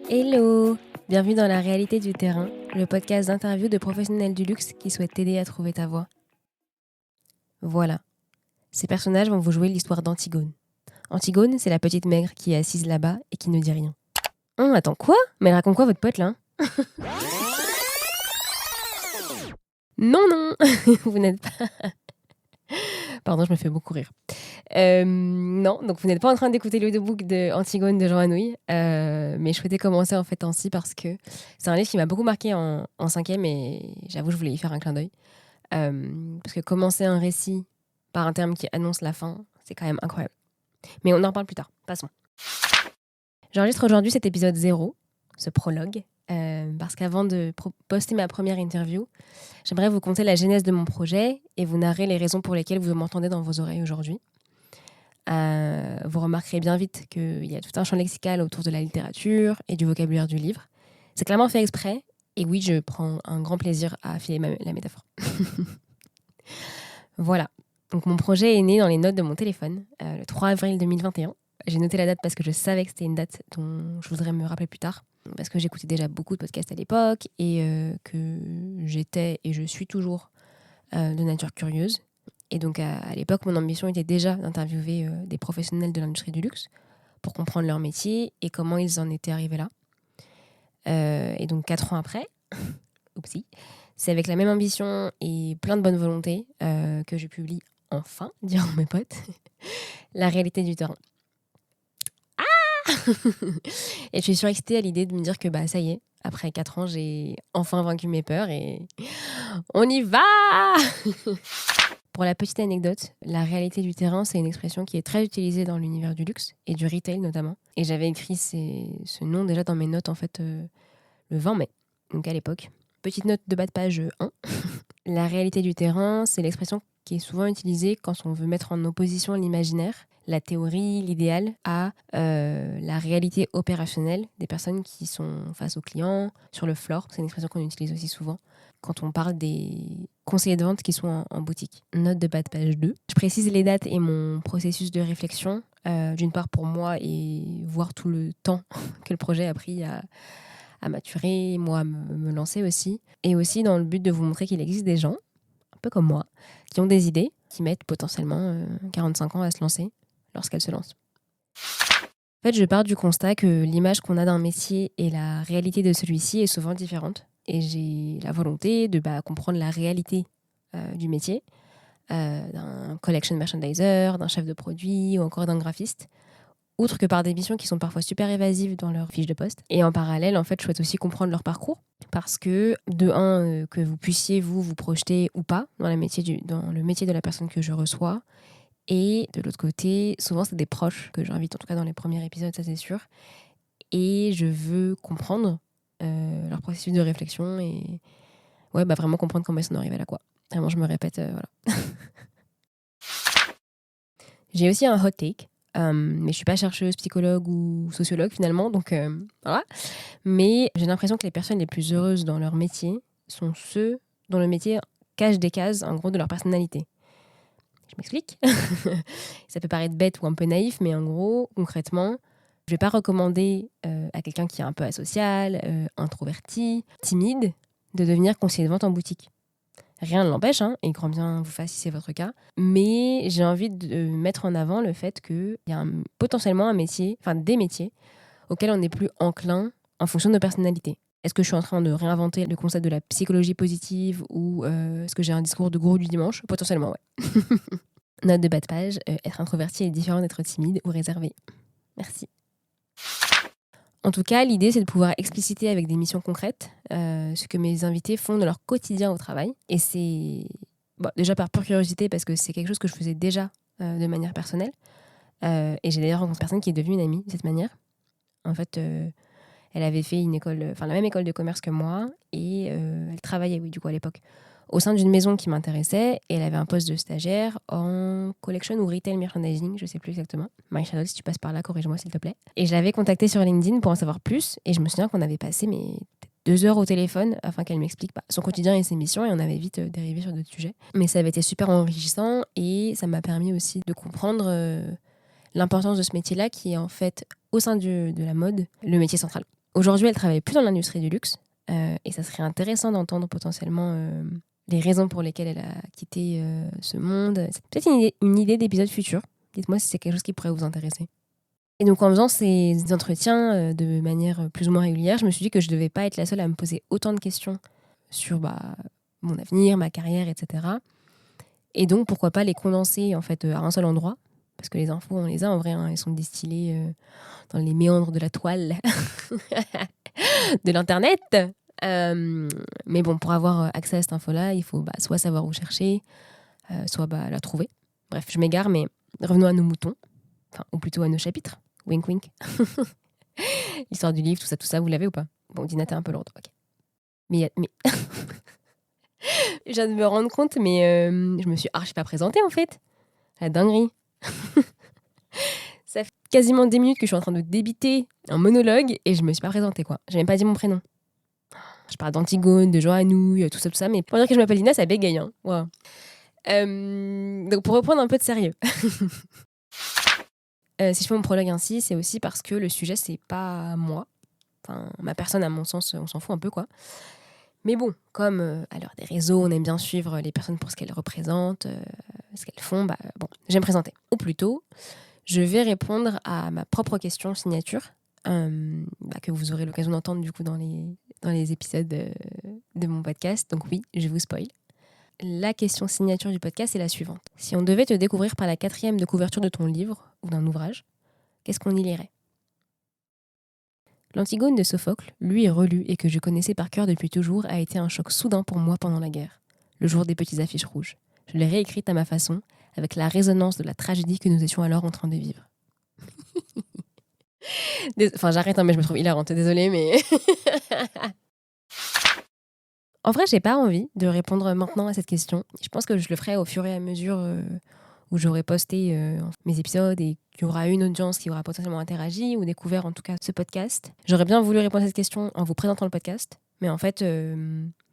Hello! Bienvenue dans La réalité du terrain, le podcast d'interview de professionnels du luxe qui souhaitent t'aider à trouver ta voie. Voilà, ces personnages vont vous jouer l'histoire d'Antigone. Antigone, c'est la petite maigre qui est assise là-bas et qui ne dit rien. Attends, quoi? Mais elle raconte quoi votre pote là? Non, non! Vous n'êtes pas... Pardon, je me fais beaucoup rire. Non, donc vous n'êtes pas en train d'écouter l'audiobook de Antigone de Jean Anouilh, mais je souhaitais commencer en fait ainsi parce que c'est un livre qui m'a beaucoup marqué en cinquième et j'avoue je voulais y faire un clin d'œil. Parce que commencer un récit par un terme qui annonce la fin, c'est quand même incroyable. Mais on en reparle plus tard, passons. J'enregistre aujourd'hui cet épisode 0, ce prologue, parce qu'avant de poster ma première interview, j'aimerais vous conter la genèse de mon projet et vous narrer les raisons pour lesquelles vous m'entendez dans vos oreilles aujourd'hui. Vous remarquerez bien vite qu'il y a tout un champ lexical autour de la littérature et du vocabulaire du livre. C'est clairement fait exprès, et oui, je prends un grand plaisir à affiler la métaphore. Voilà, donc mon projet est né dans les notes de mon téléphone, le 3 avril 2021. J'ai noté la date parce que je savais que c'était une date dont je voudrais me rappeler plus tard, parce que j'écoutais déjà beaucoup de podcasts à l'époque et que j'étais et je suis toujours de nature curieuse. Et donc à l'époque, mon ambition était déjà d'interviewer des professionnels de l'industrie du luxe pour comprendre leur métier et comment ils en étaient arrivés là. Et donc 4 ans après, oupsie, c'est avec la même ambition et plein de bonne volonté que je publie enfin, diront mes potes, La réalité du terrain. Et je suis surexcitée à l'idée de me dire que ça y est, après 4 ans, j'ai enfin vaincu mes peurs et on y va! Pour la petite anecdote, la réalité du terrain, c'est une expression qui est très utilisée dans l'univers du luxe et du retail notamment. Et j'avais écrit ce nom déjà dans mes notes en fait le 20 mai, donc à l'époque. Petite note de bas de page 1. La réalité du terrain, c'est l'expression qui est souvent utilisée quand on veut mettre en opposition l'imaginaire, la théorie, l'idéal à la réalité opérationnelle des personnes qui sont face aux clients, sur le floor. C'est une expression qu'on utilise aussi souvent quand on parle des conseillers de vente qui sont en boutique. Note de bas de page 2. Je précise les dates et mon processus de réflexion, d'une part pour moi et voir tout le temps que le projet a pris à maturer, moi à me lancer aussi. Et aussi dans le but de vous montrer qu'il existe des gens, un peu comme moi, qui ont des idées, qui mettent potentiellement 45 ans à se lancer lorsqu'elles se lancent. En fait, je pars du constat que l'image qu'on a d'un métier et la réalité de celui-ci est souvent différente. Et j'ai la volonté de comprendre la réalité du métier, d'un collection merchandiser, d'un chef de produit ou encore d'un graphiste, outre que par des missions qui sont parfois super évasives dans leur fiche de poste. Et en parallèle, en fait, je souhaite aussi comprendre leur parcours, parce que, de un, que vous puissiez vous projeter ou pas dans le métier de la personne que je reçois. Et de l'autre côté, souvent, c'est des proches que j'invite, en tout cas dans les premiers épisodes, ça c'est sûr. Et je veux comprendre leur processus de réflexion et vraiment comprendre comment ils sont arrivés là, quoi. Vraiment, je me répète, voilà. J'ai aussi un hot take. Mais je suis pas chercheuse, psychologue ou sociologue finalement, donc voilà. Mais j'ai l'impression que les personnes les plus heureuses dans leur métier sont ceux dont le métier cache des cases, en gros, de leur personnalité. Je m'explique. Ça peut paraître bête ou un peu naïf, mais en gros, concrètement, je vais pas recommander à quelqu'un qui est un peu asocial, introverti, timide, de devenir conseiller de vente en boutique. Rien ne l'empêche, et grand bien vous fasse si c'est votre cas. Mais j'ai envie de mettre en avant le fait qu'il y a potentiellement des métiers auxquels on est plus enclin en fonction de nos personnalités. Est-ce que je suis en train de réinventer le concept de la psychologie positive ou est-ce que j'ai un discours de gourou du dimanche? Potentiellement, ouais. Note de bas de page, être introverti est différent d'être timide ou réservé. Merci. En tout cas, l'idée, c'est de pouvoir expliciter avec des missions concrètes ce que mes invités font de leur quotidien au travail. Et c'est déjà par pure curiosité, parce que c'est quelque chose que je faisais déjà de manière personnelle. Et j'ai d'ailleurs rencontré une personne qui est devenue une amie de cette manière. En fait, elle avait fait la même école de commerce que moi, et elle travaillait, oui, du coup, à l'époque, au sein d'une maison qui m'intéressait, et elle avait un poste de stagiaire en collection ou retail merchandising, je sais plus exactement. Marie-Charlotte, si tu passes par là, corrige-moi s'il te plaît. Et je l'avais contactée sur LinkedIn pour en savoir plus, et je me souviens qu'on avait passé 2 heures au téléphone afin qu'elle m'explique son quotidien et ses missions, et on avait vite dérivé sur d'autres sujets. Mais ça avait été super enrichissant, et ça m'a permis aussi de comprendre l'importance de ce métier-là, qui est en fait, au sein de la mode, le métier central. Aujourd'hui, elle travaille plus dans l'industrie du luxe et ça serait intéressant d'entendre potentiellement les raisons pour lesquelles elle a quitté ce monde. C'est peut-être une idée d'épisode futur. Dites-moi si c'est quelque chose qui pourrait vous intéresser. Et donc en faisant ces entretiens de manière plus ou moins régulière, je me suis dit que je ne devais pas être la seule à me poser autant de questions sur mon avenir, ma carrière, etc. Et donc pourquoi pas les condenser en fait à un seul endroit, parce que les infos on les a en vrai, hein, elles sont distillées dans les méandres de la toile de l'internet. Mais bon, pour avoir accès à cette info-là, il faut soit savoir où chercher, soit la trouver. Bref, je m'égare, mais revenons à nos moutons, ou plutôt à nos chapitres. Wink wink. L'histoire du livre, tout ça, vous l'avez ou pas? Bon, Dina, t'es un peu lourde, ok. Mais... je viens de me rendre compte, mais je me suis archi pas présentée en fait. La dinguerie. Ça fait quasiment 10 minutes que je suis en train de débiter un monologue et je me suis pas présentée, quoi. J'ai même pas dit mon prénom. Je parle d'Antigone, de Johanouille, tout ça, mais pour dire que je m'appelle Dina, ça bégaye. Hein. Wow. Donc pour reprendre un peu de sérieux. Si je fais mon prologue ainsi, c'est aussi parce que le sujet, c'est pas moi. Enfin, ma personne, à mon sens, on s'en fout un peu, quoi. Mais bon, comme à l'heure des réseaux, on aime bien suivre les personnes pour ce qu'elles représentent, ce qu'elles font, bon, je vais me présenter. Ou plutôt, je vais répondre à ma propre question signature, que vous aurez l'occasion d'entendre du coup dans les épisodes de mon podcast. Donc oui, je vous spoil. La question signature du podcast est la suivante. Si on devait te découvrir par la 4e de couverture de ton livre ou d'un ouvrage, qu'est-ce qu'on y lirait ? L'Antigone de Sophocle, lu et relu et que je connaissais par cœur depuis toujours, a été un choc soudain pour moi pendant la guerre, le jour des petites affiches rouges. Je l'ai réécrite à ma façon, avec la résonance de la tragédie que nous étions alors en train de vivre. Enfin, j'arrête, mais je me trouve hilarante, désolée, mais... En vrai, j'ai pas envie de répondre maintenant à cette question. Je pense que je le ferai au fur et à mesure où j'aurai posté mes épisodes et qu'il y aura une audience qui aura potentiellement interagi ou découvert en tout cas ce podcast. J'aurais bien voulu répondre à cette question en vous présentant le podcast, mais en fait,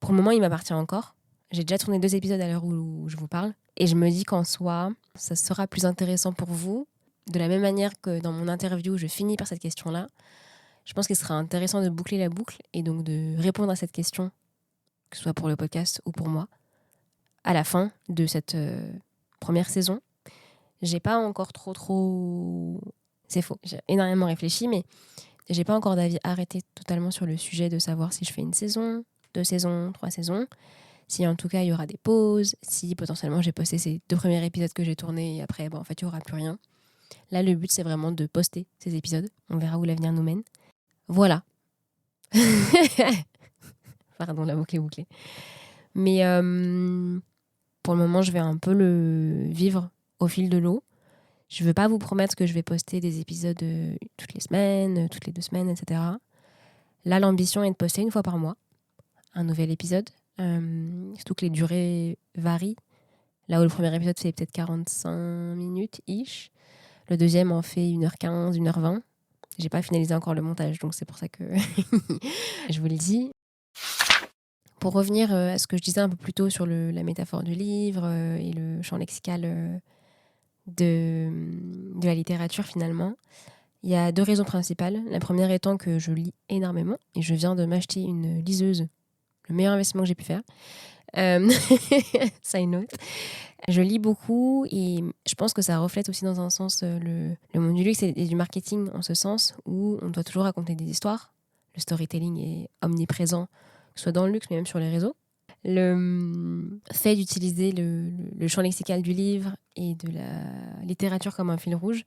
pour le moment, il m'appartient encore. J'ai déjà tourné 2 épisodes à l'heure où je vous parle et je me dis qu'en soi, ça sera plus intéressant pour vous. De la même manière que dans mon interview, je finis par cette question-là, je pense qu'il sera intéressant de boucler la boucle et donc de répondre à cette question, que ce soit pour le podcast ou pour moi, à la fin de cette première saison. J'ai pas encore trop... C'est faux, j'ai énormément réfléchi, mais j'ai pas encore d'avis arrêté totalement sur le sujet de savoir si je fais une saison, 2 saisons, 3 saisons, si en tout cas il y aura des pauses, si potentiellement j'ai posté ces 2 premiers épisodes que j'ai tournés et après, en fait, il y aura plus rien. Là, le but, c'est vraiment de poster ces épisodes. On verra où l'avenir nous mène. Voilà. Pardon, la boucle est bouclée. Mais pour le moment, je vais un peu le vivre au fil de l'eau. Je ne veux pas vous promettre que je vais poster des épisodes toutes les semaines, toutes les 2 semaines, etc. Là, l'ambition est de poster 1 fois par mois un nouvel épisode. Surtout que les durées varient. Là où le premier épisode fait peut-être 45 minutes-ish. Le deuxième en fait 1h15, 1h20. J'ai pas finalisé encore le montage, donc c'est pour ça que je vous le dis. Pour revenir à ce que je disais un peu plus tôt sur la métaphore du livre et le champ lexical de la littérature finalement, il y a 2 raisons principales. La première étant que je lis énormément et je viens de m'acheter une liseuse, le meilleur investissement que j'ai pu faire. Side note. Je lis beaucoup et je pense que ça reflète aussi dans un sens le monde du luxe et du marketing en ce sens où on doit toujours raconter des histoires. Le storytelling est omniprésent, que ce soit dans le luxe mais même sur les réseaux. Le fait d'utiliser le champ lexical du livre et de la littérature comme un fil rouge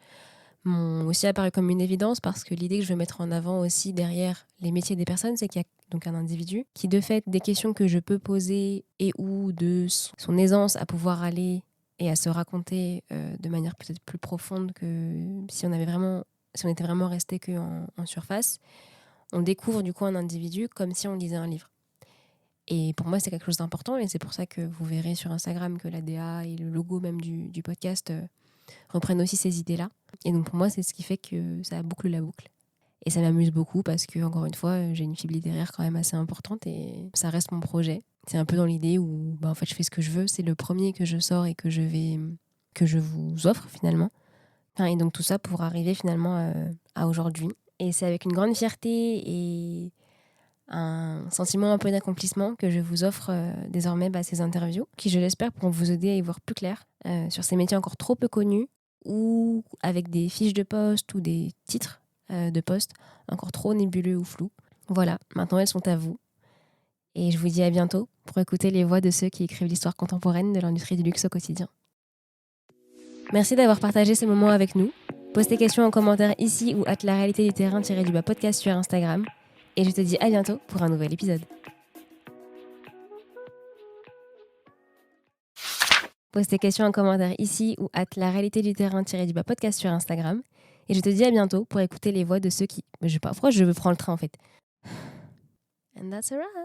m'ont aussi apparu comme une évidence parce que l'idée que je veux mettre en avant aussi derrière les métiers des personnes, c'est qu'il y a donc un individu qui, de fait, des questions que je peux poser et ou de son aisance à pouvoir aller et à se raconter de manière peut-être plus profonde que si on était vraiment resté en surface, on découvre du coup un individu comme si on lisait un livre. Et pour moi, c'est quelque chose d'important et c'est pour ça que vous verrez sur Instagram que la DA et le logo même du podcast reprennent aussi ces idées-là. Et donc pour moi, c'est ce qui fait que ça boucle la boucle. Et ça m'amuse beaucoup parce que, encore une fois, j'ai une fibre littéraire quand même assez importante et ça reste mon projet. C'est un peu dans l'idée où en fait, je fais ce que je veux. C'est le premier que je sors et que je vous offre finalement. Et donc tout ça pour arriver finalement à aujourd'hui Et c'est avec une grande fierté et un sentiment un peu d'accomplissement que je vous offre désormais ces interviews qui, je l'espère, pourront vous aider à y voir plus clair sur ces métiers encore trop peu connus ou avec des fiches de poste ou des titres de poste encore trop nébuleux ou flous. Voilà, maintenant elles sont à vous. Et je vous dis à bientôt pour écouter les voix de ceux qui écrivent l'histoire contemporaine de l'industrie du luxe au quotidien. Merci d'avoir partagé ce moment avec nous. Pose tes questions en commentaire ici ou @ la réalité du terrain podcast sur Instagram. Et je te dis à bientôt pour un nouvel épisode. Pose tes questions en commentaire ici ou @ la réalité du terrain podcast sur Instagram. Et je te dis à bientôt pour écouter les voix de ceux qui... Je sais pas pourquoi je prends le train en fait. And that's a wrap.